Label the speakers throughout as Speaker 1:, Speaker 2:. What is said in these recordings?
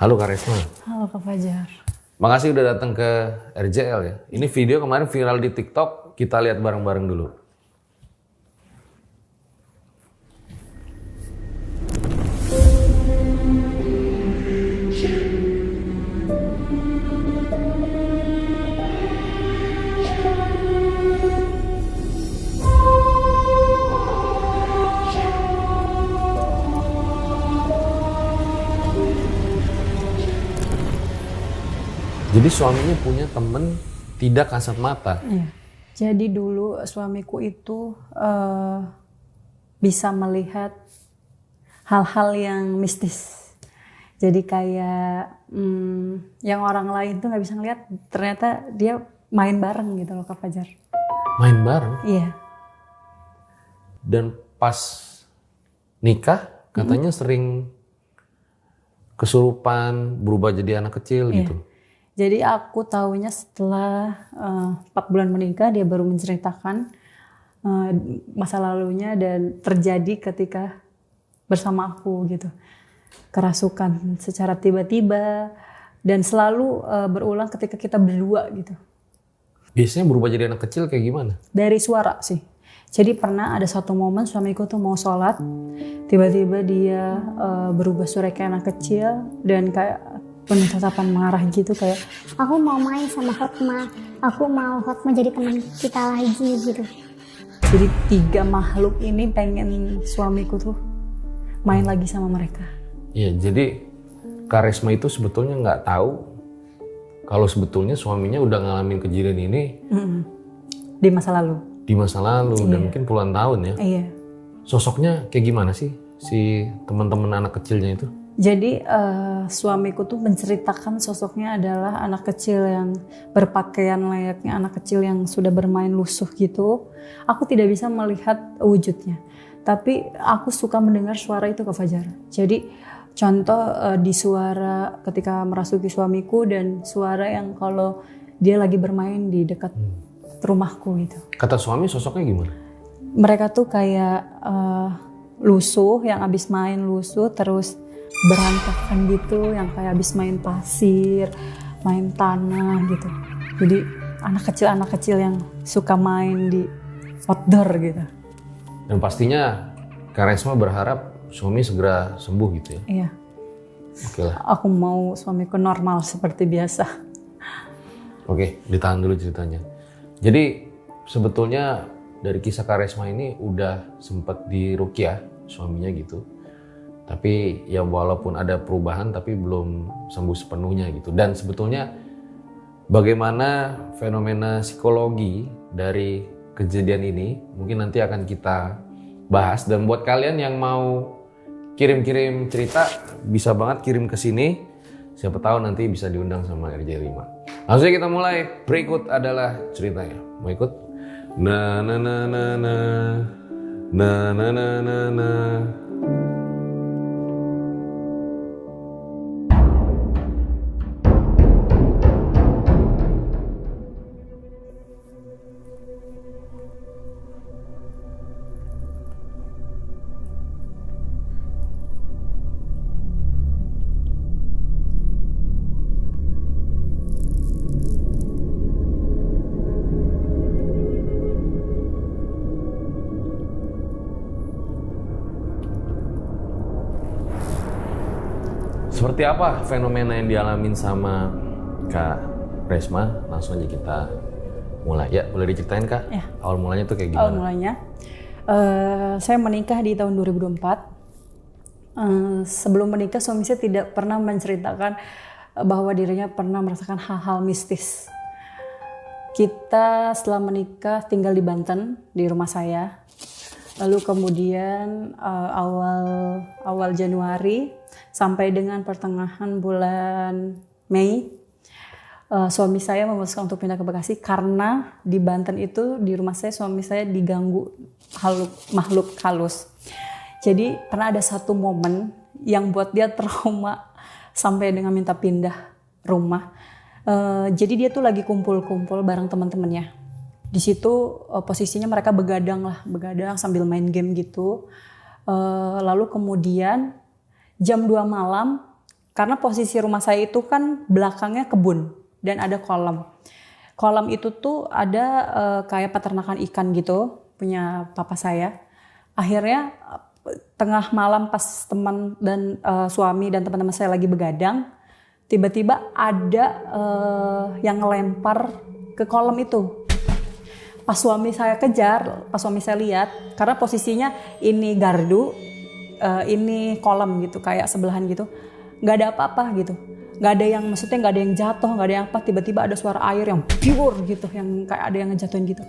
Speaker 1: Halo Kak Resma.
Speaker 2: Halo Kak Fajar.
Speaker 1: Makasih udah datang ke RJL ya. Ini video kemarin viral di TikTok, kita lihat bareng-bareng dulu. Jadi suaminya punya temen tidak kasat mata.
Speaker 2: Iya. Jadi dulu suamiku itu bisa melihat hal-hal yang mistis. Jadi kayak yang orang lain tuh nggak bisa ngeliat, ternyata dia main bareng gitu loh Kak Fajar.
Speaker 1: Main bareng.
Speaker 2: Iya.
Speaker 1: Dan pas nikah katanya sering kesurupan, berubah jadi anak kecil gitu.
Speaker 2: Jadi aku tahunya setelah 4 bulan menikah, dia baru menceritakan masa lalunya dan terjadi ketika bersama aku gitu. Kerasukan secara tiba-tiba dan selalu berulang ketika kita berdua gitu.
Speaker 1: Biasanya berubah jadi anak kecil kayak gimana?
Speaker 2: Dari suara sih. Jadi pernah ada satu momen suamiku tuh mau sholat, tiba-tiba dia berubah suara kayak anak kecil dan kayak penuh tatapan marah gitu, kayak
Speaker 3: aku mau main sama Hotma, aku mau Hotma jadi teman kita lagi gitu.
Speaker 2: Jadi 3 makhluk ini pengen suamiku tuh main lagi sama mereka.
Speaker 1: Iya, jadi Kak Resma itu sebetulnya nggak tahu kalau sebetulnya suaminya udah ngalamin kejadian ini
Speaker 2: Di masa lalu.
Speaker 1: di masa lalu dan mungkin puluhan tahun ya.
Speaker 2: Iya.
Speaker 1: Sosoknya kayak gimana sih si teman-teman anak kecilnya itu?
Speaker 2: Jadi suamiku tuh menceritakan sosoknya adalah anak kecil yang berpakaian layaknya anak kecil yang sudah bermain lusuh gitu. Aku tidak bisa melihat wujudnya, tapi aku suka mendengar suara itu Kak Fajar. Jadi contoh di suara ketika merasuki suamiku dan suara yang kalau dia lagi bermain di dekat rumahku gitu.
Speaker 1: Kata suami sosoknya gimana?
Speaker 2: Mereka tuh kayak lusuh yang abis main lusuh terus berantakan gitu, yang kayak abis main pasir, main tanah gitu. Jadi anak kecil yang suka main di outdoor gitu.
Speaker 1: Dan pastinya Kak Resma berharap suami segera sembuh gitu ya?
Speaker 2: Iya.
Speaker 1: Oke lah.
Speaker 2: Aku mau suamiku normal seperti biasa.
Speaker 1: Oke, ditahan dulu ceritanya. Jadi sebetulnya dari kisah Kak Resma ini udah sempet diruqyah suaminya gitu. Tapi ya walaupun ada perubahan tapi belum sembuh sepenuhnya gitu. Dan sebetulnya bagaimana fenomena psikologi dari kejadian ini mungkin nanti akan kita bahas. Dan buat kalian yang mau kirim-kirim cerita bisa banget kirim ke sini. Siapa tahu nanti bisa diundang sama RJ5. Langsung aja kita mulai. Berikut adalah ceritanya. Mau ikut? Na na na na na na na na na na. Seperti apa fenomena yang dialamin sama Kak Resma? Langsung aja kita mulai. Ya, boleh diceritain Kak?
Speaker 2: Ya.
Speaker 1: Awal mulanya tuh kayak gimana?
Speaker 2: Awal mulanya, saya menikah di tahun 2024. Sebelum menikah suami saya tidak pernah menceritakan bahwa dirinya pernah merasakan hal-hal mistis. Kita setelah menikah tinggal di Banten, di rumah saya. Lalu kemudian awal Januari sampai dengan pertengahan bulan Mei, suami saya memutuskan untuk pindah ke Bekasi karena di Banten itu di rumah saya suami saya diganggu makhluk halus. Jadi pernah ada satu momen yang buat dia trauma sampai dengan minta pindah rumah. Jadi dia tuh lagi kumpul-kumpul bareng teman-temannya. Di situ posisinya mereka begadang sambil main game gitu. Lalu kemudian jam 2 malam Karena posisi rumah saya itu kan belakangnya kebun dan ada kolam. Kolam itu tuh ada kayak peternakan ikan gitu, punya papa saya. Akhirnya tengah malam pas teman dan suami dan teman-teman saya lagi begadang, tiba-tiba ada yang ngelempar ke kolam itu. Pas suami saya kejar, pas suami saya lihat, karena posisinya ini gardu, ini kolam gitu, kayak sebelahan gitu. Nggak ada apa-apa gitu, nggak ada yang, maksudnya nggak ada yang jatuh, nggak ada yang apa, tiba-tiba ada suara air yang pure gitu, yang kayak ada yang ngejatuhin gitu.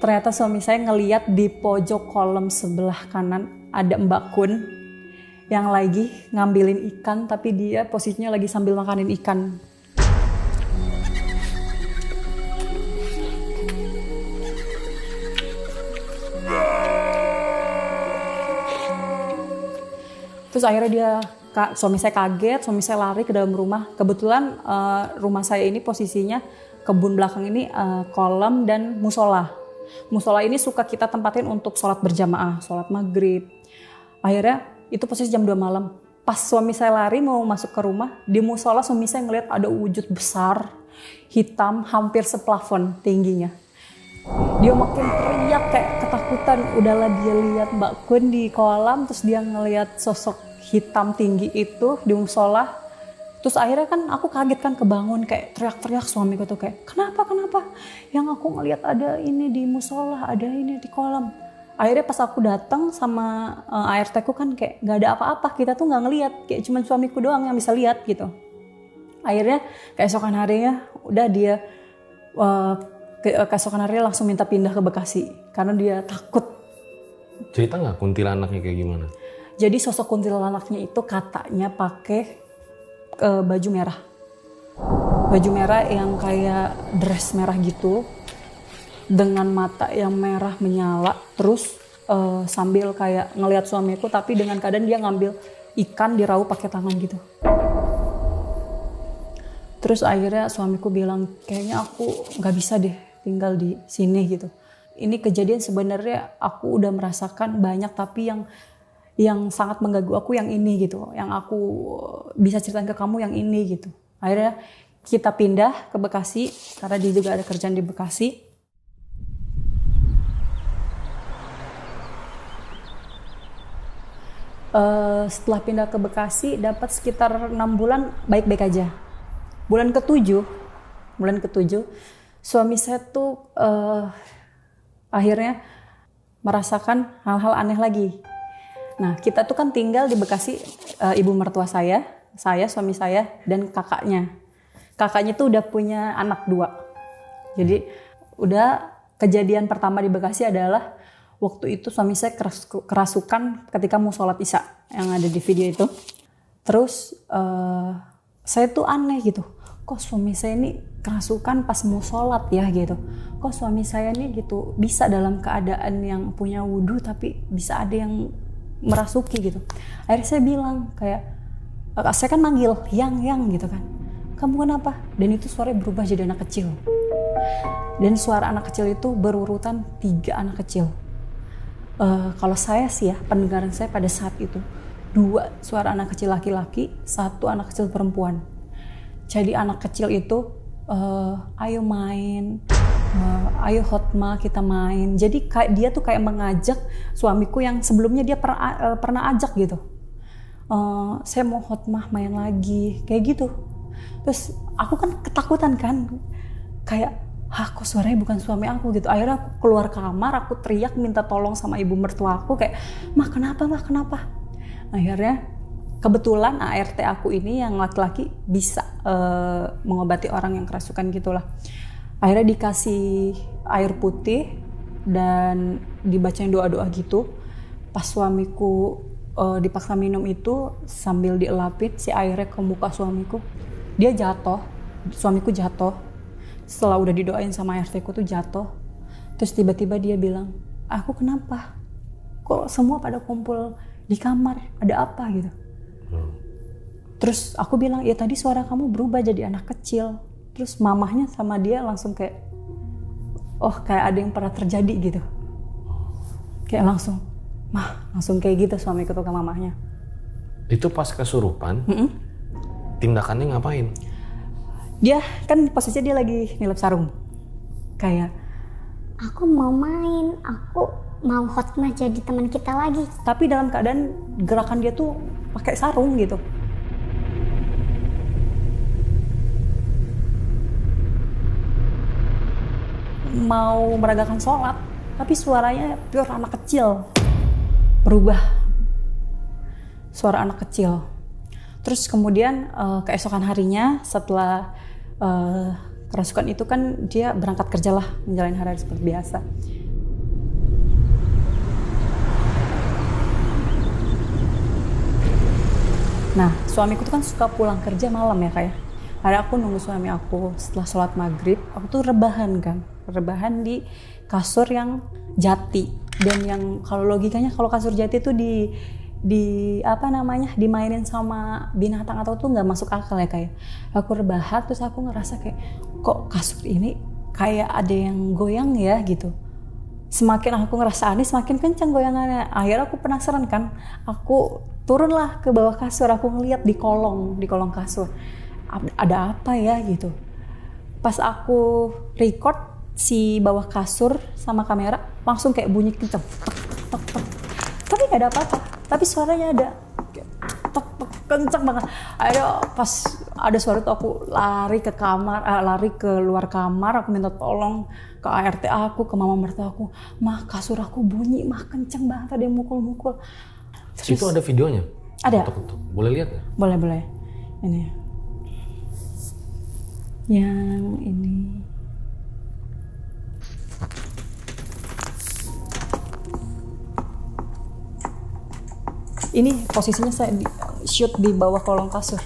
Speaker 2: Ternyata suami saya ngeliat di pojok kolam sebelah kanan ada Mbak Kun yang lagi ngambilin ikan, tapi dia posisinya lagi sambil makanin ikan. Terus akhirnya suami saya kaget, suami saya lari ke dalam rumah. Kebetulan rumah saya ini posisinya kebun belakang ini kolam dan musola. Musola ini suka kita tempatin untuk sholat berjamaah, sholat maghrib. Akhirnya itu posisi jam 2 malam. Pas suami saya lari mau masuk ke rumah, di musola suami saya ngeliat ada wujud besar, hitam, hampir seplafon tingginya. Dia makin teriak kayak ketakutan. Udahlah dia lihat Mbak Kun di kolam, terus dia ngeliat sosok hitam tinggi itu di musola. Terus akhirnya kan aku kaget kan, kebangun kayak teriak-teriak, suamiku tuh kayak kenapa yang aku ngeliat ada ini di musola, ada ini di kolam. Akhirnya pas aku datang sama ART ku kan kayak nggak ada apa-apa, kita tuh nggak ngeliat, kayak cuman suamiku doang yang bisa lihat gitu. Akhirnya keesokan harinya udah dia keesokan harinya langsung minta pindah ke Bekasi karena dia takut.
Speaker 1: Cerita nggak kuntilanaknya kayak gimana?
Speaker 2: Jadi sosok kuntilanaknya itu katanya pakai baju merah. Baju merah yang kayak dress merah gitu. Dengan mata yang merah menyala. Terus sambil kayak ngelihat suamiku, tapi dengan keadaan dia ngambil ikan diraup pakai tangan gitu. Terus akhirnya suamiku bilang, kayaknya aku gak bisa deh tinggal di sini gitu. Ini kejadian sebenarnya aku udah merasakan banyak, tapi yang sangat mengganggu aku yang ini gitu, yang aku bisa ceritain ke kamu yang ini gitu. Akhirnya kita pindah ke Bekasi karena dia juga ada kerjaan di Bekasi. Setelah pindah ke Bekasi dapat sekitar 6 bulan baik-baik aja. Bulan ketujuh suami saya tuh akhirnya merasakan hal-hal aneh lagi. Nah, kita tuh kan tinggal di Bekasi, ibu mertua saya, suami saya, dan kakaknya. Kakaknya tuh udah punya anak 2. Jadi, udah kejadian pertama di Bekasi adalah waktu itu suami saya kerasukan ketika mau sholat Isya, yang ada di video itu. Terus, saya tuh aneh gitu. Kok suami saya ini kerasukan pas mau sholat ya gitu. Kok suami saya ini gitu bisa dalam keadaan yang punya wudhu tapi bisa ada yang merasuki gitu. Akhirnya saya bilang kayak, saya kan manggil yang gitu kan, kamu kenapa? Dan itu suaranya berubah jadi anak kecil. Dan suara anak kecil itu berurutan 3 anak kecil. Kalau saya sih ya, pendengaran saya pada saat itu 2 suara anak kecil laki-laki, 1 anak kecil perempuan. Jadi anak kecil itu ayo main, ayo Hotma kita main. Jadi kayak dia tuh kayak mengajak suamiku yang sebelumnya dia pernah ajak gitu. Saya mau Hotma main lagi, kayak gitu. Terus aku kan ketakutan kan, kayak kok suaranya bukan suami aku gitu. Akhirnya aku keluar kamar, aku teriak minta tolong sama ibu mertua aku kayak, mah kenapa? Akhirnya kebetulan ART aku ini yang laki-laki bisa mengobati orang yang kerasukan gitulah. Akhirnya dikasih air putih dan dibacain doa-doa gitu. Pas suamiku dipaksa minum itu sambil dielapin si airnya ke muka suamiku, dia jatuh. Suamiku jatuh. Setelah udah didoain sama ART-ku tuh jatuh. Terus tiba-tiba dia bilang, aku kenapa? Kok semua pada kumpul di kamar? Ada apa gitu? Terus aku bilang, ya tadi suara kamu berubah jadi anak kecil. Terus mamahnya sama dia langsung kayak, oh kayak ada yang pernah terjadi gitu. Kayak langsung kayak gitu suamiku tuh ke mamahnya.
Speaker 1: Itu pas kesurupan, tindakannya ngapain?
Speaker 2: Dia kan posisinya dia lagi nilep sarung. Kayak,
Speaker 3: Aku mau main, aku mau Hotma jadi teman kita lagi.
Speaker 2: tapi dalam keadaan gerakan dia tuh pakai sarung gitu. Mau meragakan sholat, tapi suaranya pure anak kecil. Berubah. Suara anak kecil. Terus kemudian keesokan harinya setelah kerasukan itu kan dia berangkat kerja lah, menjalani hari-hari seperti biasa. Nah, suamiku tuh kan suka pulang kerja malam ya kayak. Hari aku nunggu suami aku setelah sholat maghrib, aku tuh rebahan kan. Rebahan di kasur yang jati. Dan yang kalau logikanya kalau kasur jati tuh di apa namanya dimainin sama binatang atau tuh nggak masuk akal ya kayak. Aku rebahan terus aku ngerasa kayak kok kasur ini kayak ada yang goyang ya gitu. Semakin aku ngerasa aneh, semakin kencang goyangannya. Akhirnya aku penasaran kan, aku turunlah ke bawah kasur, aku ngeliat di kolong kasur. Ada apa ya gitu. Pas aku record si bawah kasur sama kamera, langsung kayak bunyi kencang. Tek, tek, tek. Tapi gak ada apa-apa, tapi suaranya ada. Kayak, tek, tek, kencang banget. Akhirnya pas ada suara itu aku lari ke kamar, lari ke luar kamar, aku minta tolong ke ART aku, ke mama mertua aku. Mah kasur aku bunyi, mah kenceng banget ada yang mukul-mukul.
Speaker 1: Terus, itu ada videonya?
Speaker 2: Ada.
Speaker 1: Ketuk-ketuk. Boleh lihat nggak?
Speaker 2: Boleh. Ini. Yang ini. Ini posisinya saya shoot di bawah kolong kasur.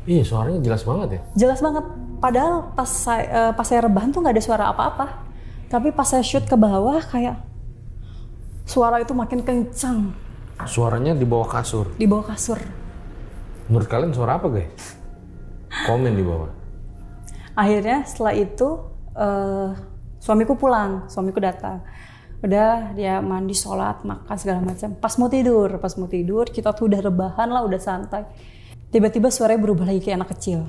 Speaker 1: Iya, suaranya jelas banget ya.
Speaker 2: Jelas banget. Padahal pas saya rebahan tuh nggak ada suara apa-apa. Tapi pas saya shoot ke bawah kayak suara itu makin kencang
Speaker 1: Suaranya di bawah kasur.
Speaker 2: di bawah kasur.
Speaker 1: Menurut kalian suara apa, guys? Komen di bawah.
Speaker 2: Akhirnya setelah itu suamiku pulang, suamiku datang. Udah dia mandi, sholat, makan segala macam. Pas mau tidur kita tuh udah rebahan lah, udah santai. Tiba-tiba suaranya berubah lagi kayak anak kecil.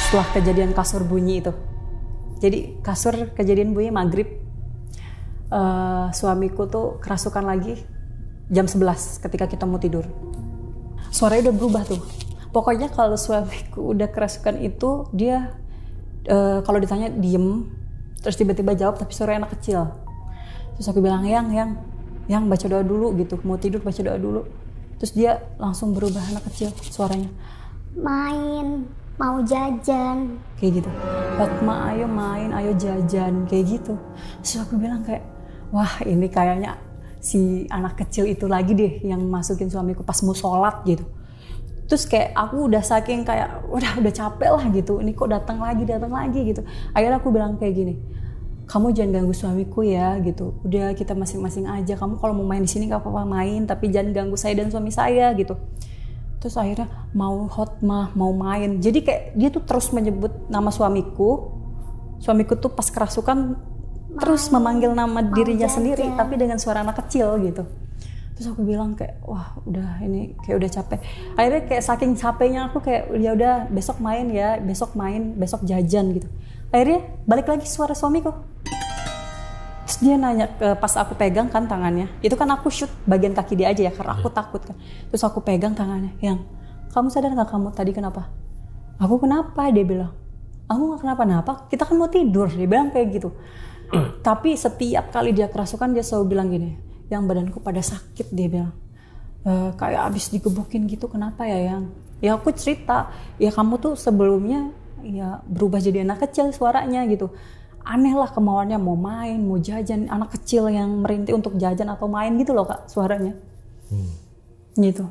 Speaker 2: Setelah kejadian kasur bunyi itu. Jadi kasur kejadian bunyi maghrib. Suamiku tuh kerasukan lagi jam 11 ketika kita mau tidur. Suaranya udah berubah tuh. Pokoknya kalau suamiku udah kerasukan itu dia kalau ditanya diem, terus tiba-tiba jawab tapi suaranya anak kecil. Terus aku bilang, yang baca doa dulu gitu, mau tidur baca doa dulu. Terus dia langsung berubah anak kecil suaranya.
Speaker 3: Main, mau jajan.
Speaker 2: Kayak gitu. Fatma ayo main, ayo jajan, kayak gitu. Terus aku bilang kayak, wah ini kayaknya si anak kecil itu lagi deh yang masukin suamiku pas mau sholat gitu. Terus kayak aku udah saking kayak udah capek lah gitu. Ini kok datang lagi gitu. Akhirnya aku bilang kayak gini. Kamu jangan ganggu suamiku ya gitu. Udah kita masing-masing aja. Kamu kalau mau main di sini gak apa-apa main, tapi jangan ganggu saya dan suami saya gitu. Terus akhirnya mau Hotma, mau main. Jadi kayak dia tuh terus menyebut nama suamiku. Suamiku tuh pas kerasukan terus memanggil nama dirinya sendiri, tapi dengan suara anak kecil gitu. Terus aku bilang kayak, wah udah ini kayak udah capek. Akhirnya kayak saking capeknya aku kayak ya udah besok main, besok jajan gitu. Akhirnya balik lagi suara suamiku. Terus dia nanya pas aku pegang kan tangannya. Itu kan aku shoot bagian kaki dia aja ya karena aku takut kan. Terus aku pegang tangannya. Yang, kamu sadar gak kamu tadi kenapa? Aku kenapa? Dia bilang. Aku gak kenapa-napa. Kita kan mau tidur. Dia bilang kayak gitu. Tapi setiap kali dia kerasukan dia selalu bilang gini. Yang badanku pada sakit dia bilang. Kayak abis digebukin gitu. Kenapa ya yang? Ya aku cerita. Ya kamu tuh sebelumnya ya berubah jadi anak kecil suaranya gitu. Aneh lah kemauannya mau main, mau jajan. Anak kecil yang merintih untuk jajan atau main gitu loh kak suaranya. Gitu.